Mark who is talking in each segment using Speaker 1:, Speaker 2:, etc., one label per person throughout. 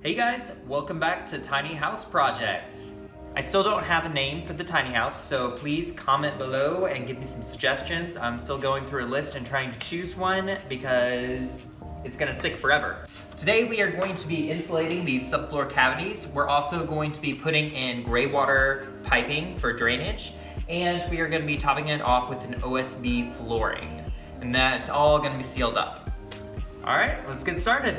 Speaker 1: Hey guys, welcome back to Tiny House Project. I still don't have a name for the tiny house, so please comment below and give me some suggestions. I'm still going through a list and trying to choose one because it's gonna stick forever. Today we are going to be insulating these subfloor cavities. We're also going to be putting in gray water piping for drainage, and we are gonna be topping it off with an OSB flooring. And that's all gonna be sealed up. All right, let's get started.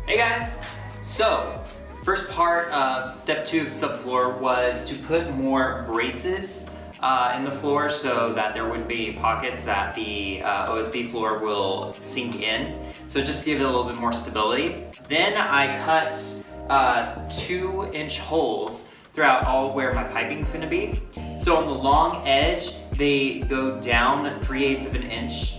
Speaker 1: Hey guys! So, first part of step 2 of subfloor was to put more braces in the floor so that there would be pockets that the OSB floor will sink in. So just to give it a little bit more stability. Then I cut 2-inch holes throughout all where my piping is going to be. So on the long edge, they go down 3/8 of an inch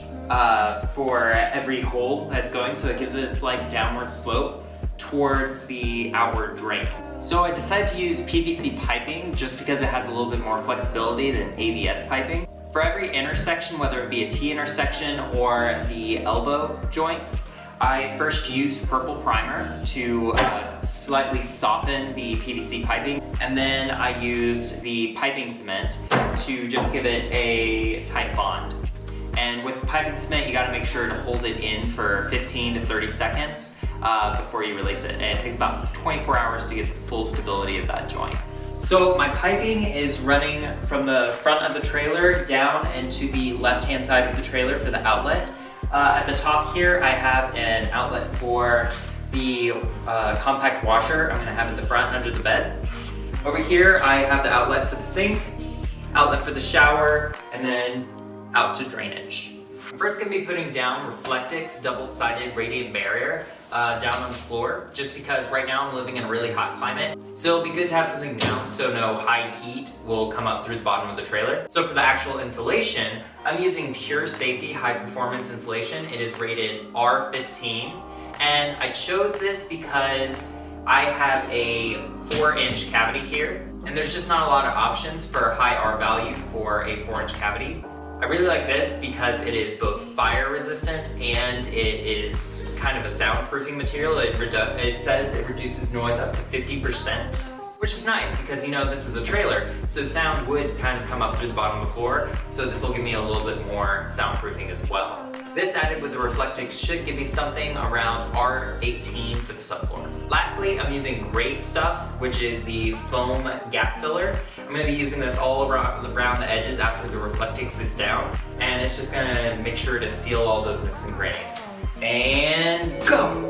Speaker 1: for every hole that's going, so it gives it a slight downward slope towards the outward drain. So I decided to use PVC piping just because it has a little bit more flexibility than ABS piping. For every intersection, whether it be a T intersection or the elbow joints, I first used purple primer to slightly soften the PVC piping, and then I used the piping cement to just give it a tight bond. And with piping cement, you gotta make sure to hold it in for 15 to 30 seconds before you release it. And it takes about 24 hours to get the full stability of that joint. So my piping is running from the front of the trailer down into the left-hand side of the trailer for the outlet. At the top here, I have an outlet for the compact washer. I'm gonna have it at the front under the bed. Over here, I have the outlet for the sink, outlet for the shower, and then out to drainage. I'm first going to be putting down Reflectix double-sided radiant barrier down on the floor, just because right now I'm living in a really hot climate. So it'll be good to have something down so no high heat will come up through the bottom of the trailer. So for the actual insulation, I'm using Pure Safety high performance insulation. It is rated R15, and I chose this because I have a 4-inch cavity here, and there's just not a lot of options for high R value for a 4-inch cavity. I really like this because it is both fire resistant and it is kind of a soundproofing material. It says it reduces noise up to 50%, which is nice because, you know, this is a trailer, so sound would kind of come up through the bottom of the floor, so this will give me a little bit more soundproofing as well. This added with the Reflectix should give me something around R18 for the subfloor. Lastly, I'm using Great Stuff, which is the foam gap filler. I'm going to be using this all around the edges after the Reflectix is down, and it's just going to make sure to seal all those nooks and crannies. And go!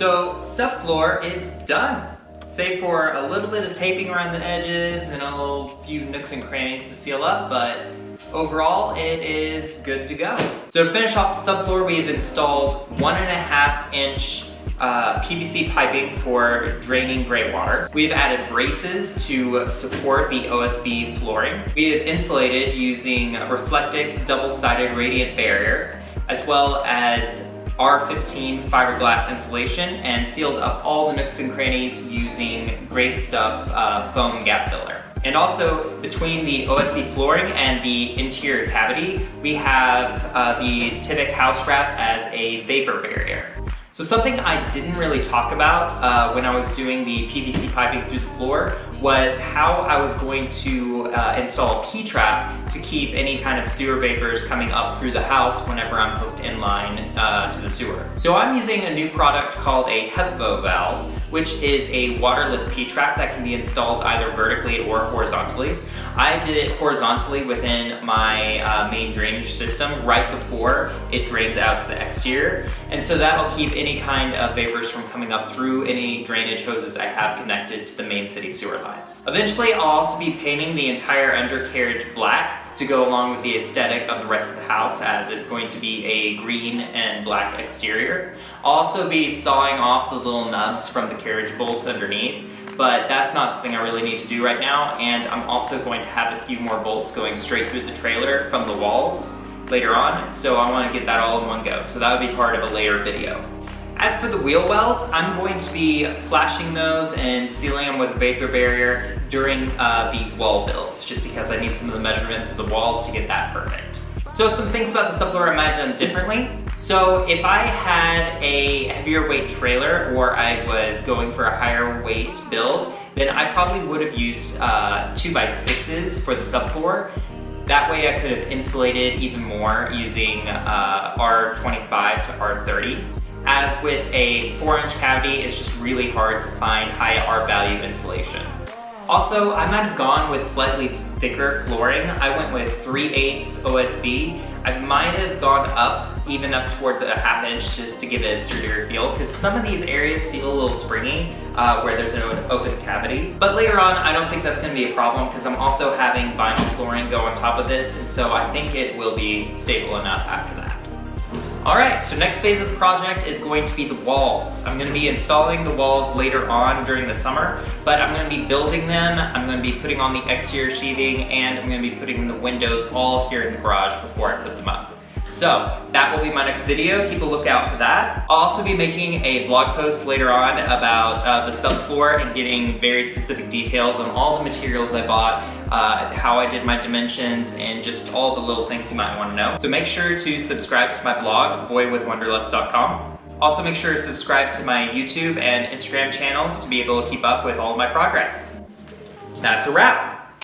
Speaker 1: So subfloor is done. Save for a little bit of taping around the edges and a little few nooks and crannies to seal up, but overall it is good to go. So to finish off the subfloor, we have installed 1.5 inch PVC piping for draining gray water. We've added braces to support the OSB flooring. We have insulated using Reflectix double-sided radiant barrier, as well as R15 fiberglass insulation, and sealed up all the nooks and crannies using Great Stuff foam gap filler. And also, between the OSB flooring and the interior cavity, we have the Tyvek house wrap as a vapor barrier. So something I didn't really talk about when I was doing the PVC piping through the floor was how I was going to install a P-trap to keep any kind of sewer vapors coming up through the house whenever I'm hooked in line to the sewer. So I'm using a new product called a HEPVO valve, which is a waterless P-trap that can be installed either vertically or horizontally. I did it horizontally within my main drainage system right before it drains out to the exterior. And so that'll keep any kind of vapors from coming up through any drainage hoses I have connected to the main city sewer lines. Eventually, I'll also be painting the entire undercarriage black to go along with the aesthetic of the rest of the house, as it's going to be a green and black exterior. I'll also be sawing off the little nubs from the carriage bolts underneath, but that's not something I really need to do right now, and I'm also going to have a few more bolts going straight through the trailer from the walls later on, so I want to get that all in one go, so that would be part of a later video. As for the wheel wells, I'm going to be flashing those and sealing them with a vapor barrier during the wall builds, just because I need some of the measurements of the walls to get that perfect. So some things about the subfloor I might have done differently. So if I had a heavier weight trailer, or I was going for a higher weight build, then I probably would have used 2x6s for the subfloor. That way I could have insulated even more using R25 to R30. As with a 4-inch cavity, it's just really hard to find high R value insulation. Also, I might have gone with slightly thicker flooring. I went with 3/8 OSB. I might have gone even up towards a 1/2 inch just to give it a sturdier feel, because some of these areas feel a little springy where there's an open cavity. But later on, I don't think that's going to be a problem, because I'm also having vinyl flooring go on top of this, and so I think it will be stable enough after that. Alright, so next phase of the project is going to be the walls. I'm going to be installing the walls later on during the summer, but I'm going to be building them, I'm going to be putting on the exterior sheathing, and I'm going to be putting the windows all here in the garage before I put them up. So that will be my next video. Keep a lookout for that. I'll also be making a blog post later on about the subfloor and getting very specific details on all the materials I bought, how I did my dimensions, and just all the little things you might want to know. So make sure to subscribe to my blog, boywithwanderlust.com. Also make sure to subscribe to my YouTube and Instagram channels to be able to keep up with all of my progress. That's a wrap.